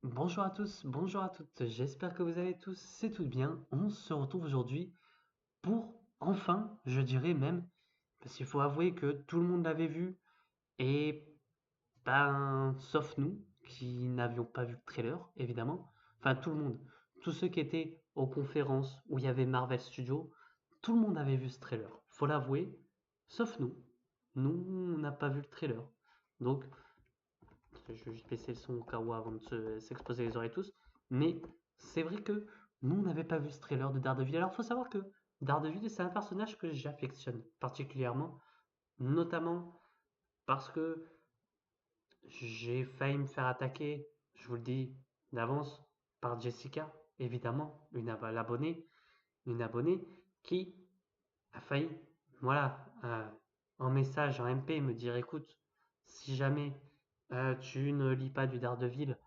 Bonjour à tous, bonjour à toutes, j'espère que vous allez tous, c'est tout bien. On se retrouve aujourd'hui pour, enfin, je dirais même, parce qu'il faut avouer que tout le monde l'avait vu, et ben, sauf nous, qui n'avions pas vu le trailer, évidemment. Enfin, tout le monde, tous ceux qui étaient aux conférences où il y avait Marvel Studios, tout le monde avait vu ce trailer, faut l'avouer, sauf nous. Nous, on n'a pas vu le trailer. Donc, je vais juste baisser le son au cas où avant de s'exposer les oreilles tous. Mais c'est vrai que nous, on n'avait pas vu ce trailer de Daredevil. Alors, il faut savoir que Daredevil, c'est un personnage que j'affectionne particulièrement, notamment parce que j'ai failli me faire attaquer, je vous le dis d'avance, par Jessica, évidemment, une abonnée qui a failli, voilà, en message, en MP, me dire écoute, si jamais tu ne lis pas du Daredevil,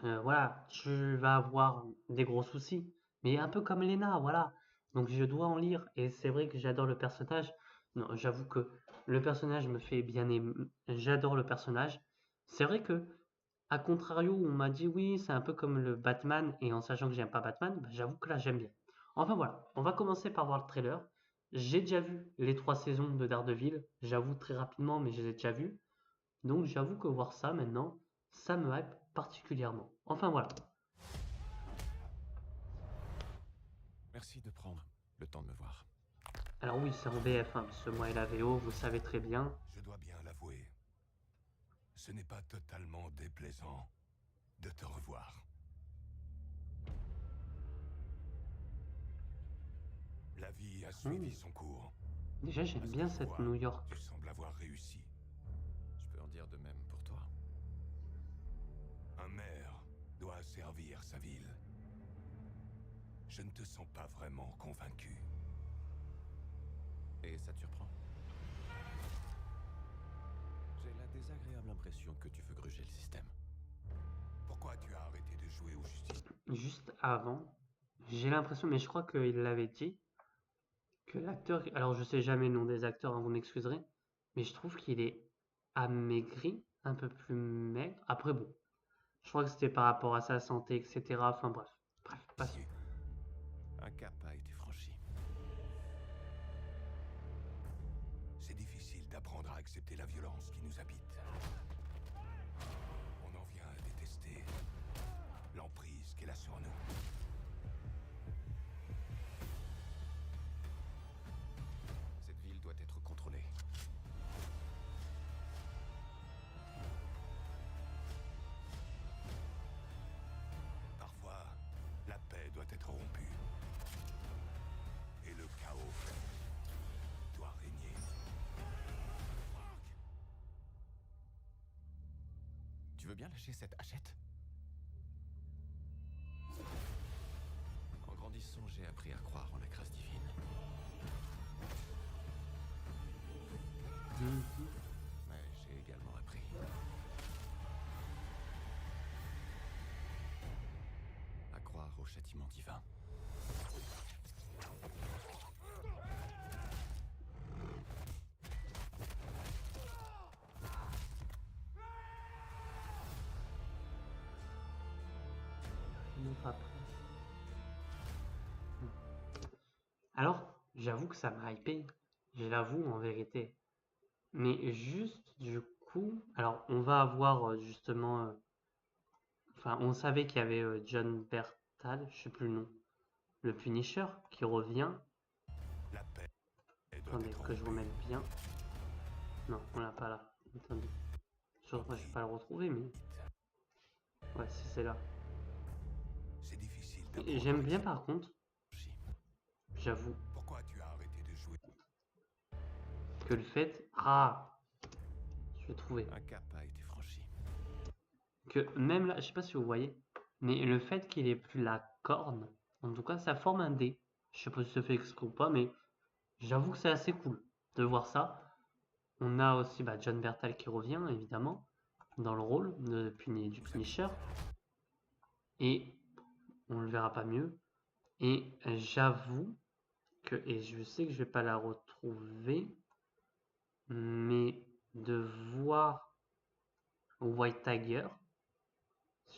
voilà, tu vas avoir des gros soucis. Mais un peu comme Lena, voilà. Donc je dois en lire. Et c'est vrai que j'adore le personnage. Non, j'avoue que le personnage me fait bien aimer. J'adore le personnage. C'est vrai que, à contrario, on m'a dit oui, c'est un peu comme le Batman. Et en sachant que j'aime pas Batman, bah, j'avoue que là j'aime bien. Enfin voilà, on va commencer par voir le trailer. J'ai déjà vu les 3 saisons de Daredevil. J'avoue très rapidement, mais je les ai déjà vues. Donc j'avoue que voir ça maintenant, ça me hype particulièrement. Enfin voilà. Merci de prendre le temps de me voir. Alors oui, c'est en VF, hein, parce que moi et la VO, vous savez très bien. Je dois bien l'avouer, ce n'est pas totalement déplaisant de te revoir. La vie a suivi Hmm. son cours. Déjà, j'aime À ce que bien je cette vois, New York. tu sembles avoir réussi. Je peux en dire de même pour toi. Un maire doit servir sa ville. Je ne te sens pas vraiment convaincu. Et ça te surprend? J'ai la désagréable impression que tu veux gruger le système. Pourquoi tu as arrêté de jouer au justice? Juste avant, j'ai l'impression, mais je crois qu'il l'avait dit, que l'acteur, alors je sais jamais le nom des acteurs, hein, vous m'excuserez, mais je trouve qu'il est amaigri, un peu plus maigre. Après bon, je crois que c'était par rapport à sa santé, etc. Enfin bref, passons. Un cap a été franchi. C'est difficile d'apprendre à accepter la violence qui nous habite. On en vient à détester l'emprise qu'elle a sur nous. Cette ville doit être contrôlée. Parfois, la paix doit être rompue. Et le chaos doit régner. Tu veux bien lâcher cette hachette? En grandissant, j'ai appris à croire en la grâce divine. Mhm. Mais j'ai également appris à croire au châtiment divin. Une autre après. Alors, j'avoue que ça m'a hypé. Je l'avoue en vérité. Mais juste du coup, alors on va avoir justement, enfin on savait qu'il y avait John Bertal, je sais plus le nom, le Punisher qui revient. La paix doit Attendez être que je rompue. remette bien. Non, on l'a pas là. Attendez, moi je vais L'emprise. pas le retrouver, mais ouais, si c'est là. C'est difficile Et d'apprendre à j'aime bien accepter. par contre, j'avoue Pourquoi tu as arrêté de jouer? que le fait, ah, je vais trouver Un cap a été franchi. que même là, je sais pas si vous voyez, mais le fait qu'il ait plus la corne, en tout cas, ça forme un D. Je sais pas si ça fait exprès ou pas, mais j'avoue que c'est assez cool de voir ça. On a aussi bah, John Bertal qui revient, évidemment, dans le rôle du Nous habite. Punisher. Et on le verra pas mieux. Et j'avoue que, et je sais que je vais pas la retrouver, mais de voir White Tiger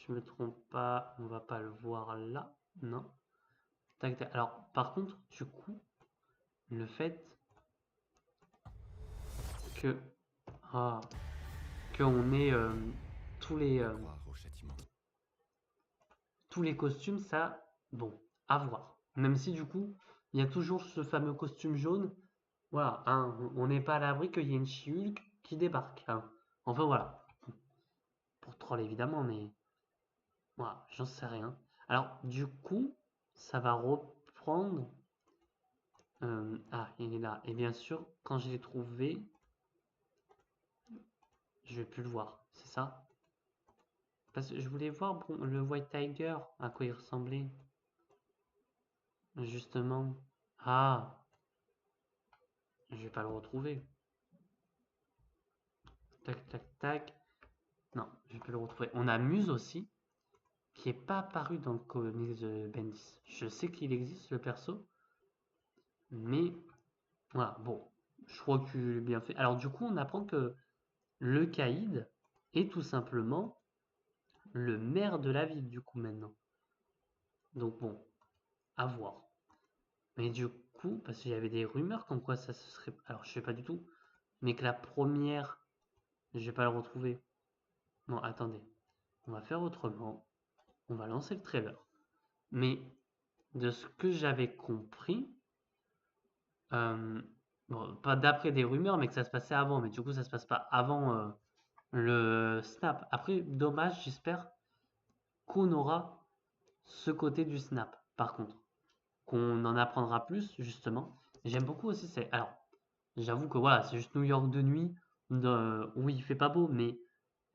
je me trompe pas, on va pas le voir là. Non. Tac, tac. Alors, par contre, du coup, le fait que... Ah, qu'on ait tous les... Croire au châtiment. tous les costumes, ça, bon, à voir. Même si du coup, il y a toujours ce fameux costume jaune. Voilà, hein, on n'est pas à l'abri qu'il y ait une She-Hulk qui débarque, hein. Enfin voilà, pour troll évidemment, mais voilà, j'en sais rien. Alors du coup, ça va reprendre. Ah, il est là. Et bien sûr, quand je l'ai trouvé, je vais plus le voir, c'est ça? Parce que je voulais voir bon, le White Tiger, à quoi il ressemblait. Justement. Ah, je vais pas le retrouver. Tac, tac, tac. Non, je peux le retrouver. On a Muse aussi, qui est pas apparu dans le comics de Bendis. Je sais qu'il existe le perso, mais voilà, bon, je crois qu'il est bien fait. Alors du coup, on apprend que le Caïd est tout simplement le maire de la ville, du coup, maintenant. Donc bon, à voir. Mais du coup, parce qu'il y avait des rumeurs comme quoi ça se serait... Alors je sais pas du tout, mais que la première... Je vais pas le retrouver. Non, attendez. On va faire autrement. On va lancer le trailer. Mais de ce que j'avais compris, euh, bon, pas d'après des rumeurs, mais que ça se passait avant. Mais du coup, ça se passe pas avant le snap. Après, dommage, j'espère qu'on aura ce côté du snap. Par contre, qu'on en apprendra plus, justement. J'aime beaucoup aussi. Alors, j'avoue que voilà, c'est juste New York de nuit. Oui, il fait pas beau, mais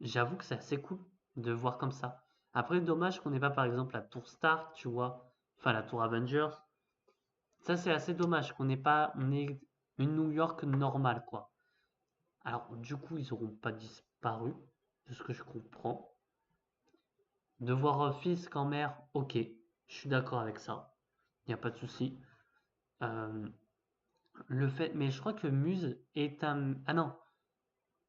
j'avoue que c'est assez cool de voir comme ça. Après, dommage qu'on n'ait pas, par exemple, la tour Stark, tu vois. Enfin, la tour Avengers. Ça, c'est assez dommage qu'on n'ait pas on ait une New York normale, quoi. Alors, du coup, ils n'auront pas disparu, de ce que je comprends. De voir Fisk en mer, ok, je suis d'accord avec ça. Il n'y a pas de souci. Euh, le fait, mais je crois que Muse est un. Ah non,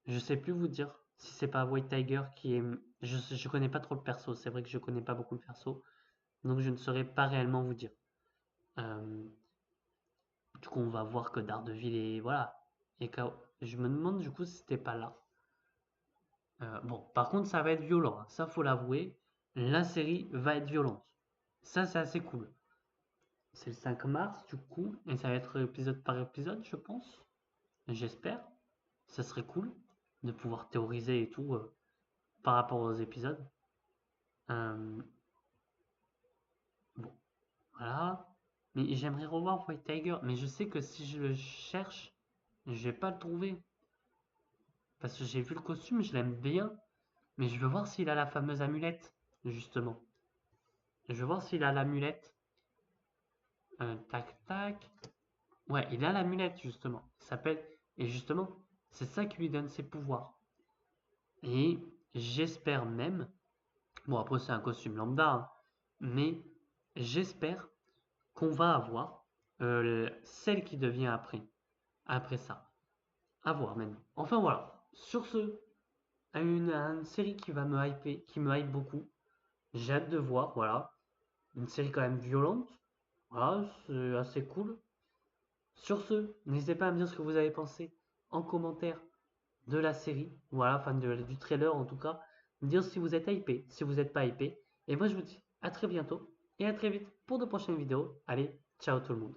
je sais plus vous dire si c'est pas White Tiger qui est. Je connais pas trop le perso, c'est vrai que je connais pas beaucoup le perso, donc je ne saurais pas réellement vous dire. Euh, du coup, on va voir que Daredevil est. Voilà. Et je me demande du coup si c'était pas là. Bon, par contre, ça va être violent, hein. Ça, faut l'avouer. La série va être violente. Ça, c'est assez cool. C'est le 5 mars, du coup, et ça va être épisode par épisode, je pense. J'espère. Ça serait cool de pouvoir théoriser et tout par rapport aux épisodes. Euh, bon, voilà. Mais j'aimerais revoir White Tiger, mais je sais que si je le cherche, je vais pas le trouver. Parce que j'ai vu le costume, je l'aime bien, mais je veux voir s'il a la fameuse amulette, justement. Je veux voir s'il a l'amulette. Tac, tac. Ouais, il a l'amulette, justement. Il s'appelle. Et justement, c'est ça qui lui donne ses pouvoirs. Et j'espère même. Bon, après, c'est un costume lambda, hein, mais j'espère qu'on va avoir celle qui devient après. Après ça. À voir même. Enfin, voilà. Sur ce, une série qui va me hyper, qui me hype beaucoup. J'ai hâte de voir, voilà. Une série quand même violente. Voilà, c'est assez cool. Sur ce, n'hésitez pas à me dire ce que vous avez pensé en commentaire de la série, voilà, enfin du trailer en tout cas. Me dire si vous êtes hypé, si vous n'êtes pas hypé. Et moi je vous dis à très bientôt et à très vite pour de prochaines vidéos. Allez, ciao tout le monde.